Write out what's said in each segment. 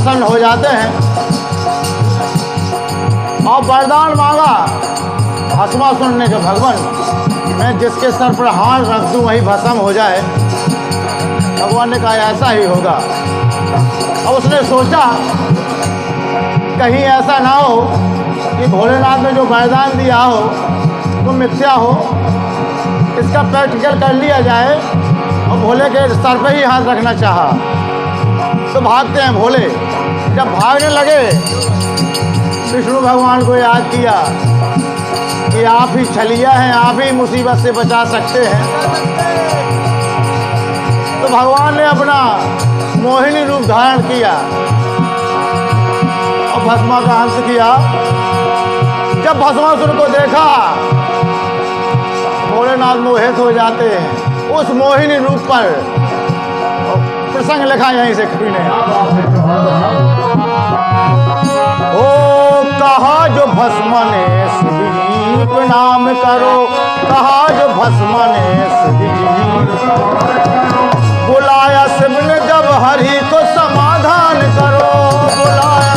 प्रसन्न हो जाते हैं और वरदान मांगा भस्मासुर ने कि भगवान मैं जिसके सर पर हाथ रख दूं वही भस्म हो जाए। भगवान ने कहा ऐसा ही होगा। अब उसने सोचा कहीं ऐसा ना हो कि भोलेनाथ ने जो वरदान दिया हो वो मिथ्या हो, इसका प्रैक्टिकल कर लिया जाए और भोले के सर पे ही हाथ रखना चाहा। तो भागते हैं भोले। जब भागने लगे विष्णु भगवान को याद किया कि आप ही छलिया हैं, आप ही मुसीबत से बचा सकते हैं। तो भगवान ने अपना मोहिनी रूप धारण किया और भस्मा का अंत किया। जब भस्मासुर को देखा भोलेनाथ मोहित हो जाते हैं उस मोहिनी रूप पर। प्रसंग लिखा यहीं से कवि ने। ओ कहा जो भस्म ने शिवजी प्रणाम करो, कहा जो भस्म ने शिवजी बुलाया शिव ने जब हरि को समाधान करो, बुलाया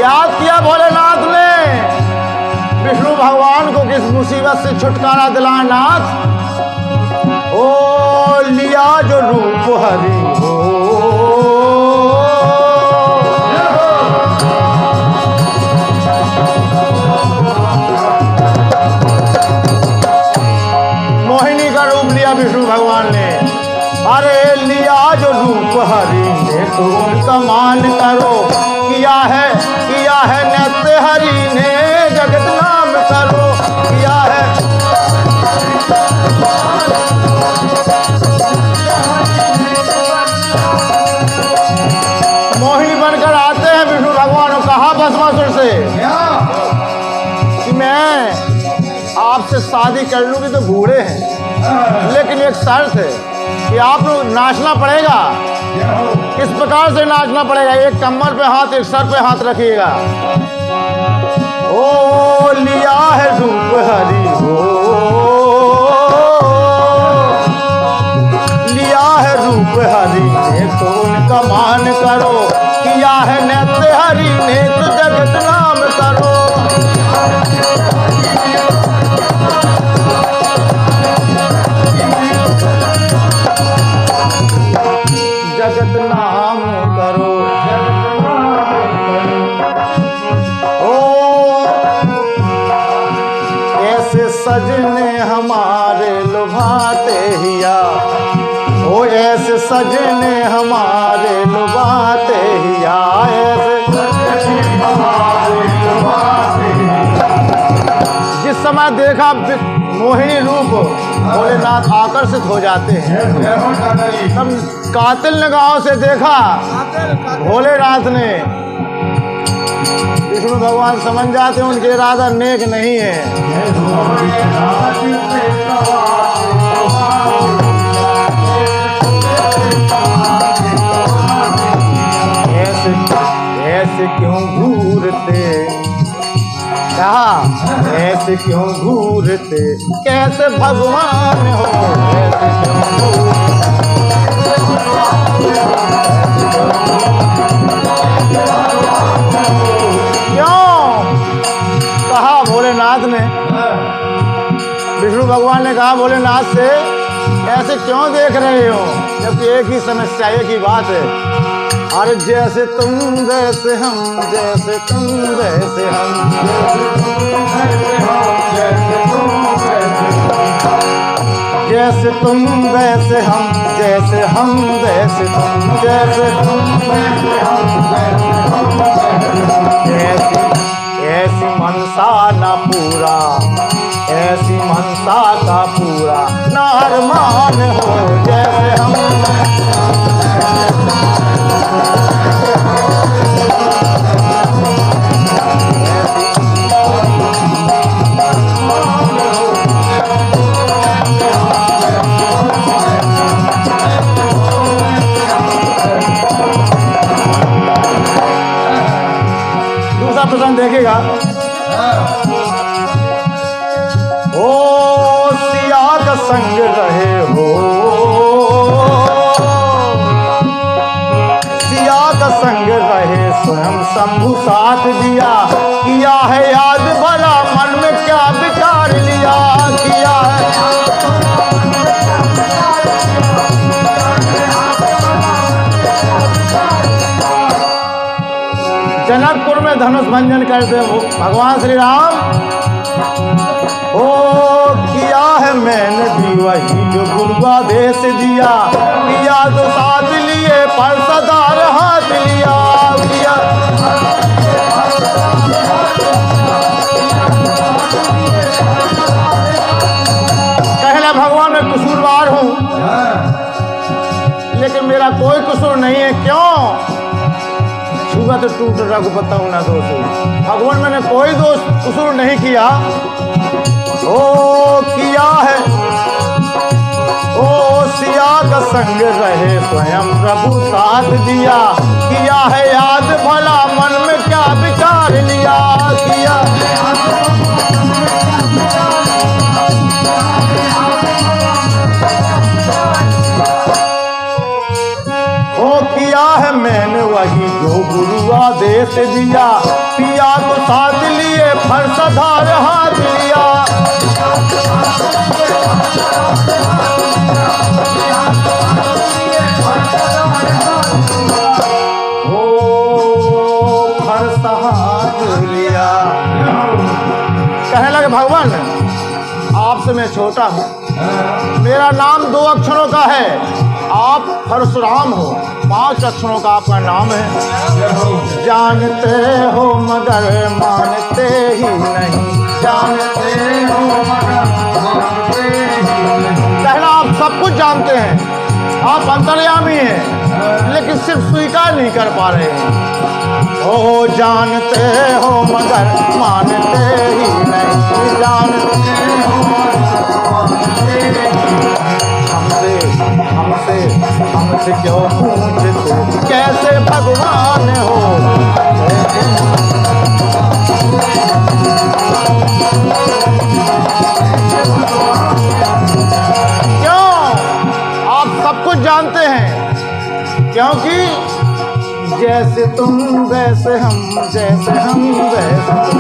याद किया भोलेनाथ ने विष्णु भगवान को किस मुसीबत से छुटकारा दिलाए नाथ। ओ लिया जो रूप हरि हो, मोहिनी का रूप लिया विष्णु भगवान ने। अरे लिया जो रूप हरि ने तो उनका मान करो, किया है नित्य हरि ने जगत नाम करो, किया है मोहिनी बनकर आते हैं विष्णु भगवान और कहा भस्मासुर से कि मैं आपसे शादी कर लूंगी तो बूढ़े हैं, लेकिन एक शर्त है कि आप लोग नाचना पड़ेगा। किस प्रकार से नाचना पड़ेगा? एक कमर पे हाथ एक सर पे हाथ रखिएगा। ओ लिया है रूप हरि हो, लिया है रूप हरि ने तो उनका मान करो, किया है नित्य हरि ने तो जगत नाम करो। जगत नाम करो, ओ ऐसे सजने हमारे लुभाते हिया, ओ ऐसे सजने हमारे लुभाते हिया, ऐसे सजने हमारे लुभाते हिया। जिस समय देखा मोहिनी रूप भोलेनाथ आकर्षित हो जाते हैं। तब कातिल निगाहों से देखा भोलेनाथ ने, विष्णु भगवान समझ जाते हैं उनके इरादा नेक नहीं है। ऐसे क्यों घूरते, कहा ऐसे क्यों घूरते, कैसे भगवान हो, ऐसे क्यों कहा भोलेनाथ ने। विष्णु भगवान ने कहा भोलेनाथ से ऐसे क्यों देख रहे हो, जबकि एक ही समस्या एक ही बात है। अरे जैसे तुम वैसे हम, जैसे तुम वैसे हम, जैसे तुम वैसे हम, जैसे हम वैसे तुम, जैसे तुम वैसे हम, ऐसी मनसा ना पूरा, ऐसी मनसा का पूरा ना अरमान हो, जैसे हम प्रसंग देखेगा। ओ सिया शंभु साथ दिया, किया है याद भला मन में क्या विचार लिया, किया है। जनकपुर में धनुष भंजन करते भगवान श्री राम। ओ किया है मैंने भी वही जो गुरुआ देश दिया, किया तो साथ लिए पर सदा हाथ लिया, किया। कहना भगवान मैं कसूरवार हूं, लेकिन मेरा कोई कसूर नहीं है। क्यों? छुआ तो टूट रघुपता हूं ना दोष। भगवान मैंने कोई दोष कसूर नहीं किया। ओ किया है ओ सिया का संग रहे स्वयं प्रभु साथ दिया, किया है याद भला मन में क्या विचार लिया, किया। ओ किया है मैंने वही जो गुरु आदेश दिया, पिया को साथ लिए फरसदार हाथ लिया। कहने लगे भगवान आपसे मैं छोटा हूं, मेरा नाम 2 अक्षरों का है, आप परशुराम हो, 5 अक्षरों का आपका नाम है। जानते हो मगर मानते ही नहीं, जानते हो मगर मानते ही नहीं। कहना आप सब कुछ जानते हैं, आप अंतर्यामी हैं, लेकिन सिर्फ स्वीकार नहीं कर पा रहे हैं। ओ जानते हो मगर मानते ही नहीं, जानते हो मानते ही नहीं। हमसे क्यों पूछते कैसे भगवान हो। क्यों? आप सब कुछ जानते हैं, क्योंकि जैसे तुम वैसे हम, जैसे हम वैसे तुम,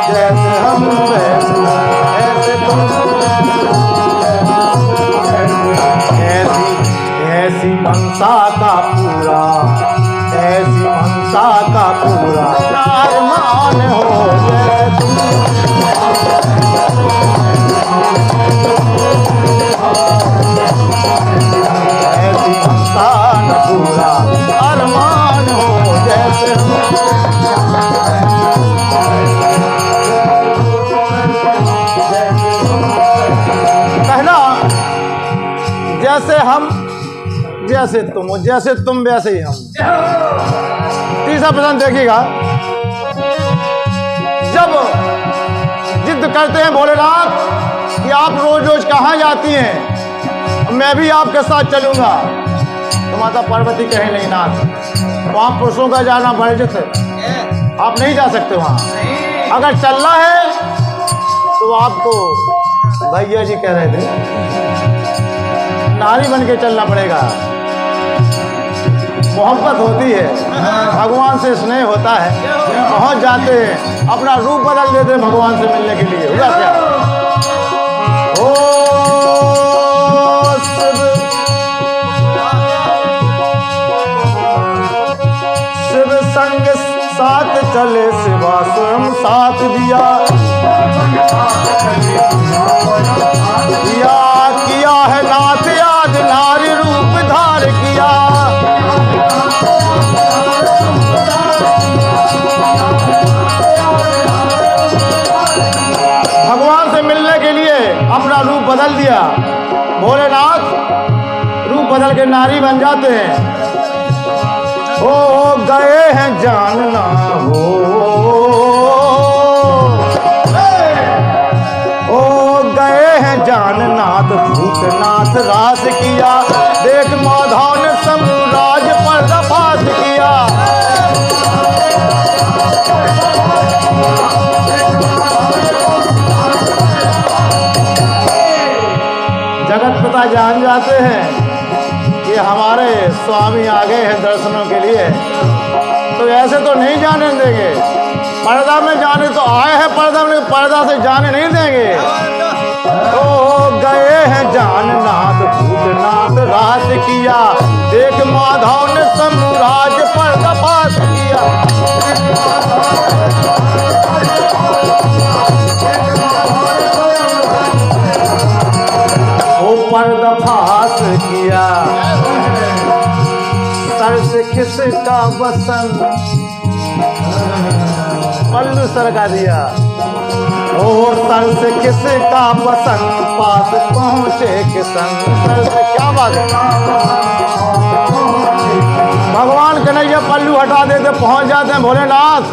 जैसे हम वैसे तुम, ऐसी मनसा का पूरा, ऐसी मनसा का पूरा अरमान हो, जैसे तुम। ऐसी मनसा का पूरा अरमान हो, जैसे कहना जैसे हम जैसे तुम हो, जैसे तुम वैसे ही हम। तीसरा प्रश्न देखिएगा, जब जिद करते हैं भोलेनाथ कि आप रोज रोज कहाँ जाती हैं, मैं भी आपके साथ चलूंगा, तो माता पार्वती कहे नहीं नाथ, वहाँ पुरुषों का जाना वर्जित है, आप नहीं जा सकते वहाँ। अगर चलना है तो आपको भैया जी कह रहे थे नारी बन के चलना पड़ेगा। मोहब्बत होती है, भगवान से स्नेह होता है, पहुंच जाते हैं, अपना रूप बदल देते हैं भगवान से मिलने के लिए। हुआ क्या? ओ शिव संग साथ चले, शिवा स्वयं साथ दिया, किया है नाथ याद नारी रूप धार किया। भगवान से मिलने के लिए अपना रूप बदल दिया। भोलेनाथ रूप बदल के नारी बन जाते हैं। ओ गए हैं जानना हो, ओ गए हैं जाननाथ भूतनाथ रास किया, देख माधव ने समुराज पर दफास किया। जगत पिता जान जाते हैं कि हमारे स्वामी आ गए हैं दर्शनों के लिए, तो ऐसे तो नहीं जाने देंगे। पर्दा में जाने तो आए हैं पर्दा में, पर्दा से जाने नहीं देंगे। तो गए हैं जाननाथ भूतनाथ रास किया, देख माधव ने सम्राज पर्दाफाश किया। वो पर्दाफाश किया, सर से किसका वसन, पल्लू सर का दिया। ओ सर से किसका वसन, पास पहुंचे किसन। सर से क्या बात है, भगवान कन्हैया पल्लू हटा देते पहुंच जाते हैं भोलेनाथ।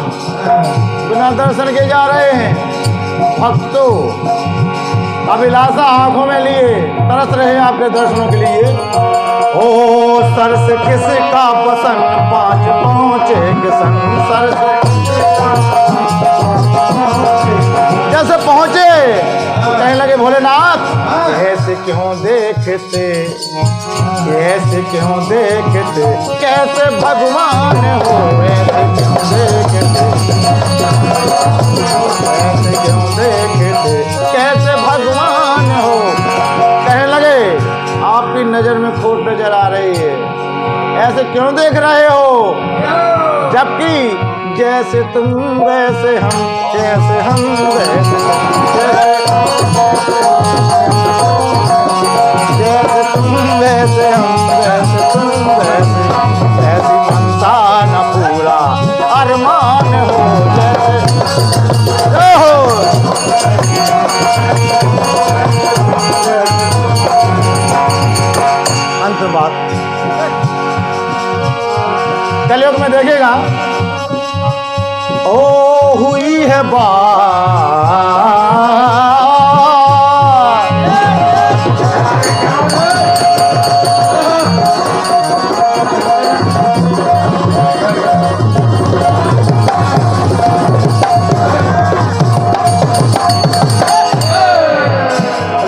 बिना दर्शन के जा रहे हैं भक्तों, अभिलाषा आंखों में लिए तरस रहे हैं आपके दर्शनों के लिए। ओ सर से किसका वसन, पांच पहुंचे किसन। सर से जैसे पहुंचे कहने लगे भोलेनाथ ऐसे क्यों देखते, ऐसे क्यों देखते, कैसे भगवान हो, ऐसे क्यों देखते, ऐसे क्यों देखते, कैसे भगवान हो। कहने लगे आपकी नजर में खोट नजर आ रही है, ऐसे क्यों देख रहे हो, जबकि जैसे तुम वैसे हम, जैसे हम वैसे जैसे तुम वैसे हम, वैसे तुम वैसे, ऐसी मनसा न पूरा अरमान हो, जैसे हो। अंत बात कलयुग में देखेगा, ओ हुई है बात,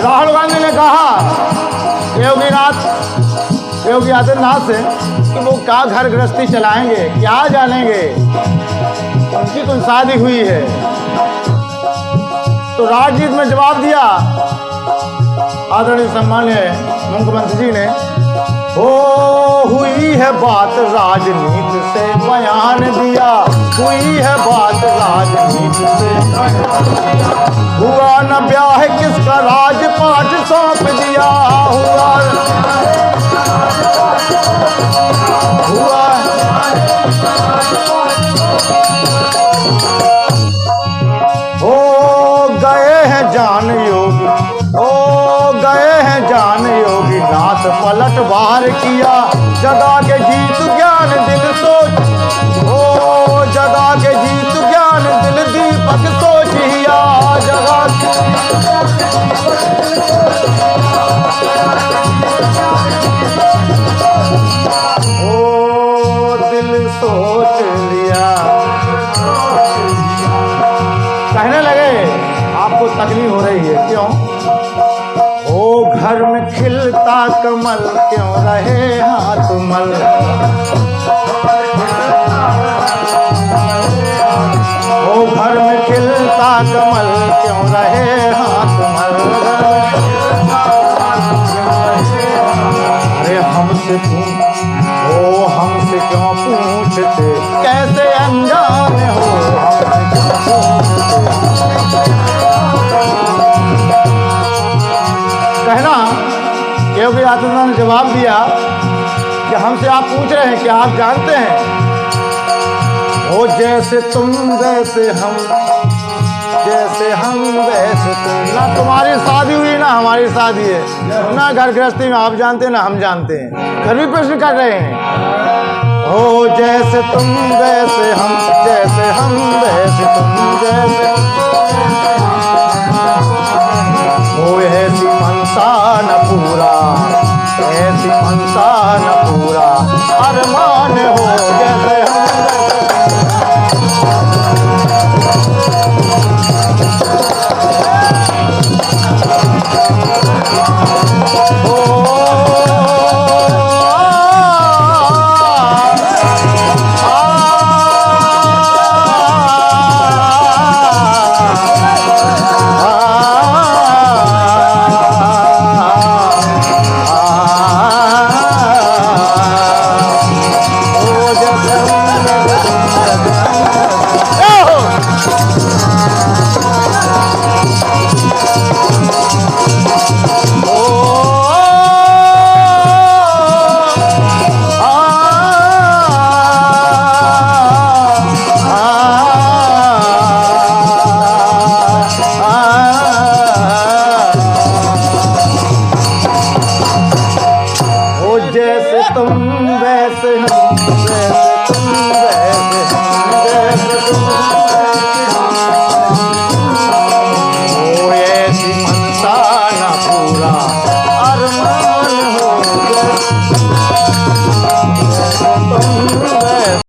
राहुल गांधी ने कहा योगी आदित्यनाथ से कि वो क्या घर गृहस्थी चलाएंगे, क्या जानेंगे, उनकी तो शादी हुई है। तो राजनीति में जवाब दिया आदरणीय सम्मान्य मुख्यमंत्री जी ने, हो हुई है बात राजनीति से बयान दिया, हुई है बात राजनीति से, हुआ न ब्याह किसका राजपाट सौंप दिया, हुआ हो गए हैं जान योगी, ओ गए हैं जान योगी नाथ पलट बाहर किया, जगा के जीत ज्ञान दिल सोच, ओ जगा के जीत ज्ञान दिल दीपक सोच हिया, जगा ओ दिल सोच लिया। कहने लगे आपको तकलीफ हो रही है, क्यों? ओ घर में खिलता कमल क्यों रहे हाथ मल, ओ घर में खिलता कमल क्यों रहे हाथ मल। अरे हमसे ओ हमसे क्यों पूछते, कैसे अनजान हो, कहना योगी आदित्यनाथ ने जवाब दिया कि हमसे आप पूछ रहे हैं कि आप जानते हैं, ओ जैसे तुम वैसे हम, जैसे हम वैसे तुम। ना तुम्हारी शादी हुई ना हमारी शादी है, ना घर गृहस्थी में आप जानते हैं ना हम जानते हैं, फिर भी प्रश्न कर रहे हैं। ओ जैसे तुम वैसे हम, जैसे हम वैसे तुम, जैसे ओ ऐसी मनसा न पूरा, ऐसी मनसा न पूरा अरमान हो, जैसे हम ओ जैसे तुम वैसे हम, वैसे तुम वैसे